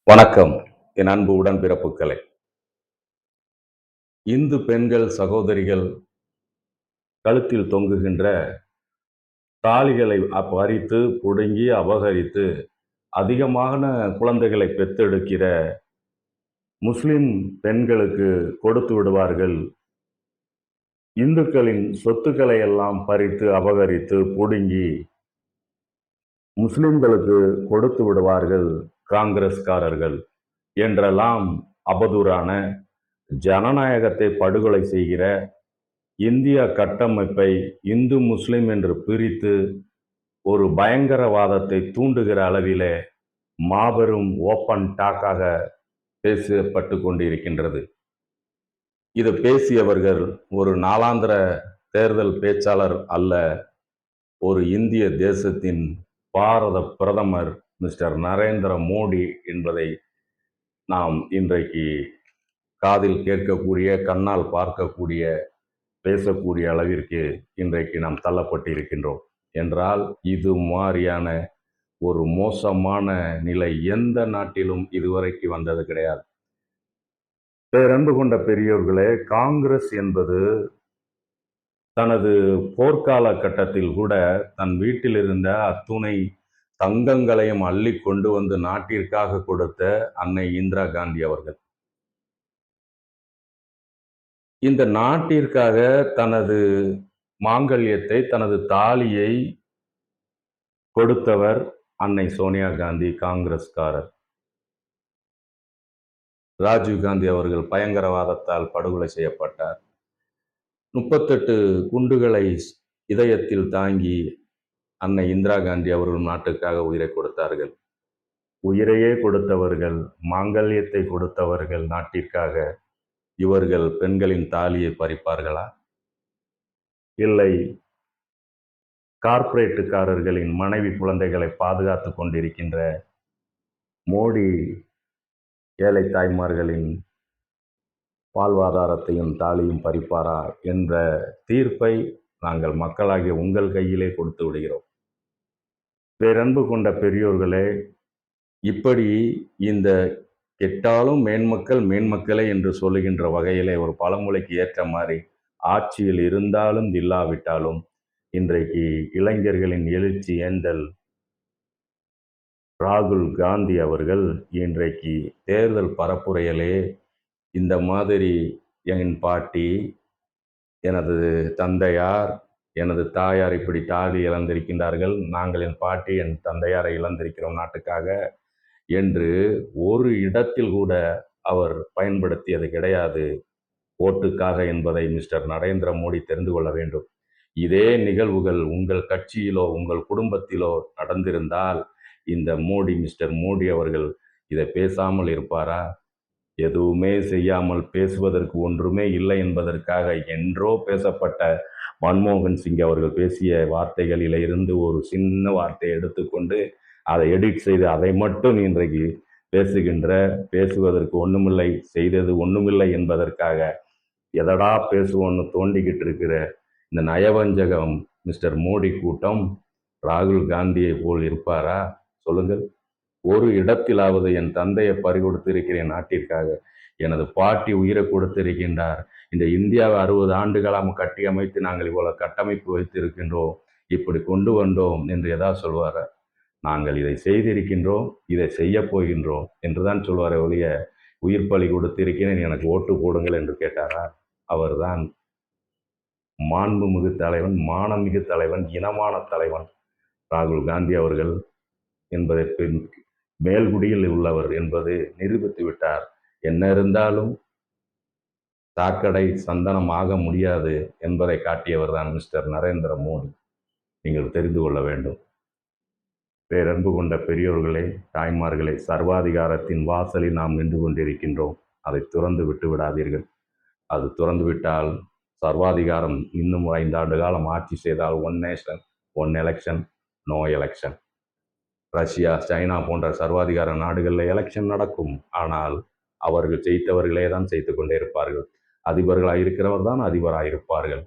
வணக்கம் என் அன்பு உடன்பிறப்புகளே. இந்து பெண்கள் சகோதரிகள் கழுத்தில் தொங்குகின்ற தாலிகளை பறித்து புடுங்கி அபகரித்து அதிகமான குழந்தைகளை பெத்தெடுக்கிற முஸ்லிம் பெண்களுக்கு கொடுத்து விடுவார்கள். இந்துக்களின் சொத்துக்களை எல்லாம் பறித்து அபகரித்து புடுங்கி முஸ்லிம்களுக்கு கொடுத்து விடுவார்கள் காங்கிரஸ்காரர்கள் என்றெல்லாம் அவதூறான ஜனநாயகத்தை படுகொலை செய்கிற இந்திய கட்டமைப்பை இந்து முஸ்லிம் என்று பிரித்து ஒரு பயங்கரவாதத்தை தூண்டுகிற அளவிலே மாபெரும் ஓப்பன் டாக்காக பேசப்பட்டு கொண்டிருக்கின்றது. இது பேசியவர்கள் ஒரு நாளாந்திர தேர்தல் பேச்சாளர் அல்ல, ஒரு இந்திய தேசத்தின் பாரத பிரதமர் மிஸ்டர் நரேந்திர மோடி என்பதை நாம் இன்றைக்கு காதில் கேட்கக்கூடிய, கண்ணால் பார்க்கக்கூடிய, பேசக்கூடிய அளவிற்கு இன்றைக்கு நாம் தள்ளப்பட்டிருக்கின்றோம் என்றால், இது மாதிரியான ஒரு மோசமான நிலை எந்த நாட்டிலும் இதுவரைக்கு வந்தது கிடையாது. பேரன்பு கொண்ட பெரியோர்களே, காங்கிரஸ் என்பது தனது போர்க்கால கட்டத்தில் கூட தன் வீட்டில் இருந்த அத்துணை தங்கங்களையும் அள்ளி கொண்டு வந்து நாட்டிற்காக கொடுத்த அன்னை இந்திரா காந்தி அவர்கள். இந்த நாட்டிற்காக தனது மாங்கல்யத்தை, தனது தாலியை கொடுத்தவர் அன்னை சோனியா காந்தி, காங்கிரஸ்காரர். ராஜீவ் காந்தி அவர்கள் பயங்கரவாதத்தால் படுகொலை செய்யப்பட்டார். 38 குண்டுகளை இதயத்தில் தாங்கி அன்னை இந்திரா காந்தி அவர்கள் நாட்டுக்காக உயிரை கொடுத்தார்கள். உயிரையே கொடுத்தவர்கள், மாங்கல்யத்தை கொடுத்தவர்கள் நாட்டிற்காக, இவர்கள் பெண்களின் தாலியை பறிப்பார்களா? இல்லை கார்ப்பரேட்டுக்காரர்களின் மனைவி குழந்தைகளை பாதுகாத்து கொண்டிருக்கின்ற மோடி ஏழை தாய்மார்களின் வாழ்வாதாரத்தையும் தாலியும் பறிப்பாரா என்ற தீர்ப்பை நாங்கள் மக்களாகிய உங்கள் கையிலே கொடுத்து விடுகிறோம். பேரன்பு கொண்ட பெரியோர்களே, இப்படி இந்த கெட்டாலும் மேன்மக்கள் மேன்மக்களே என்று சொல்லுகின்ற வகையிலே ஒரு பழமொழிக்கு ஏற்ற மாதிரி ஆட்சியில் இருந்தாலும் இல்லாவிட்டாலும் இன்றைக்கு இளைஞர்களின் எழுச்சி ஏந்தல் ராகுல் காந்தி அவர்கள் இன்றைக்கு தேர்தல் பரப்புரையிலே இந்த மாதிரி என் பாட்டி, எனது தந்தையார், எனது தாயார் இப்படி தாலி இழந்திருக்கின்றார்கள், நாங்கள் என் பாட்டி என் தந்தையாரை இழந்திருக்கிறோம் நாட்டுக்காக என்று ஒரு இடத்தில் கூட அவர் பயன்படுத்தியது கிடையாது ஓட்டுக்காக என்பதை மிஸ்டர் நரேந்திர மோடி தெரிந்து கொள்ள வேண்டும். இதே நிகழ்வுகள் உங்கள் கட்சியிலோ உங்கள் குடும்பத்திலோ நடந்திருந்தால் இந்த மிஸ்டர் மோடி அவர்கள் இதை பேசாமல் இருப்பாரா? எதுவுமே செய்யாமல் பேசுவதற்கு ஒன்றுமே இல்லை என்பதற்காக என்றோ பேசப்பட்ட மன்மோகன் சிங் அவர்கள் பேசிய வார்த்தைகளில் இருந்து ஒரு சின்ன வார்த்தையை எடுத்துக்கொண்டு அதை எடிட் செய்து அதை மட்டும் இன்றைக்கு பேசுவதற்கு ஒன்றுமில்லை, செய்தது ஒன்றுமில்லை என்பதற்காக எதடா பேசுவோன்னு தோண்டிக்கிட்டு இருக்கிற இந்த நயவஞ்சகம் மிஸ்டர் மோடி கூட்டம் ராகுல் காந்தியை போல் இருப்பாரா? சொல்லுங்கள். ஒரு இடத்திலாவது என் தந்தையை பறிகொடுத்து இருக்கிறேன் நாட்டிற்காக, எனது பாட்டி உயிரை கொடுத்திருக்கின்றார், இந்த இந்தியாவை 60 ஆண்டுகளாக கட்டி அமைத்து நாங்கள் இவ்வளவு கட்டமைப்பு வைத்திருக்கின்றோம், இப்படி கொண்டு வந்தோம் என்று ஏதாவது சொல்வாரா? நாங்கள் இதை செய்திருக்கின்றோம், இதை செய்ய போகின்றோம் என்றுதான் சொல்வாரே ஒழிய உயிர் பலி கொடுத்திருக்கிறேன், எனக்கு ஓட்டு போடுங்கள் என்று கேட்டாரா? அவர்தான் மாண்புமிகு தலைவன், மானமிகு தலைவன், இனமான தலைவன் ராகுல் காந்தி அவர்கள் என்பதை மேல்குடியில் உள்ளவர் என்பது நிரூபித்து விட்டார். என்ன இருந்தாலும் சாக்கடை சந்தனம் ஆக முடியாது என்பதை காட்டியவர் தான் மிஸ்டர் நரேந்திர மோடி. நீங்கள் தெரிந்து கொள்ள வேண்டும். பேரன்பு கொண்ட பெரியோர்களே, தாய்மார்களே, சர்வாதிகாரத்தின் வாசலில் நாம் நின்று கொண்டிருக்கின்றோம். அதை துறந்து விட்டு விடாதீர்கள். அது துறந்து விட்டால் சர்வாதிகாரம் இன்னும் 5 ஆண்டு காலம் ஆட்சி செய்தால் one nation one election, no election. Russia, China போன்ற சர்வாதிகார நாடுகளில் எலெக்ஷன் நடக்கும், ஆனால் அவர்கள் ஜெயித்தவர்களே தான் ஜெயித்து கொண்டே இருப்பார்கள். அதிபர்களாக இருக்கிறவர் தான் அதிபராக இருப்பார்கள்.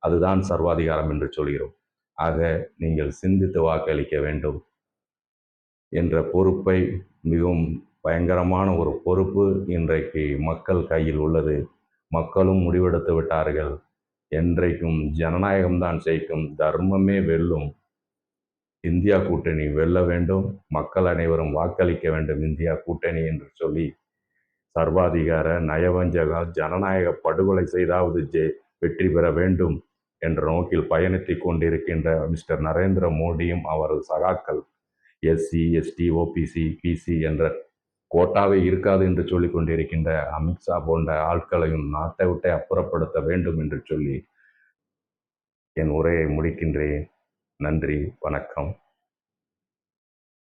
அதுதான் சர்வாதிகாரம் என்று சொல்கிறோம். ஆக நீங்கள் சிந்தித்து வாக்களிக்க வேண்டும் என்ற பொறுப்பை மிகவும் பயங்கரமான ஒரு பொறுப்பு இன்றைக்கு மக்கள் கையில் உள்ளது. மக்களும் முடிவெடுத்து விட்டார்கள். என்றைக்கும் ஜனநாயகம்தான் ஜெயிக்கும், தர்மமே வெல்லும். இந்தியா கூட்டணி வெல்ல வேண்டும், மக்கள் அனைவரும் வாக்களிக்க வேண்டும் இந்தியா கூட்டணி என்று சொல்லி, சர்வாதிகார நயவஞ்சக ஜனநாயக படுகொலை செய்தாவது வெற்றி பெற வேண்டும் என்ற நோக்கில் பயணித்துக் கொண்டிருக்கின்ற மிஸ்டர் நரேந்திர மோடியும் அவரது சகாக்கள் எஸ்சி, எஸ்டி, ஓபிசி, பிசி என்ற கோட்டாவே இருக்காது என்று சொல்லிக் கொண்டிருக்கின்ற அமித்ஷா போன்ற ஆட்களையும் நாட்டை விட்டே அப்புறப்படுத்த வேண்டும் என்று சொல்லி என் உரையை முடிக்கின்றேன். நன்றி, வணக்கம்.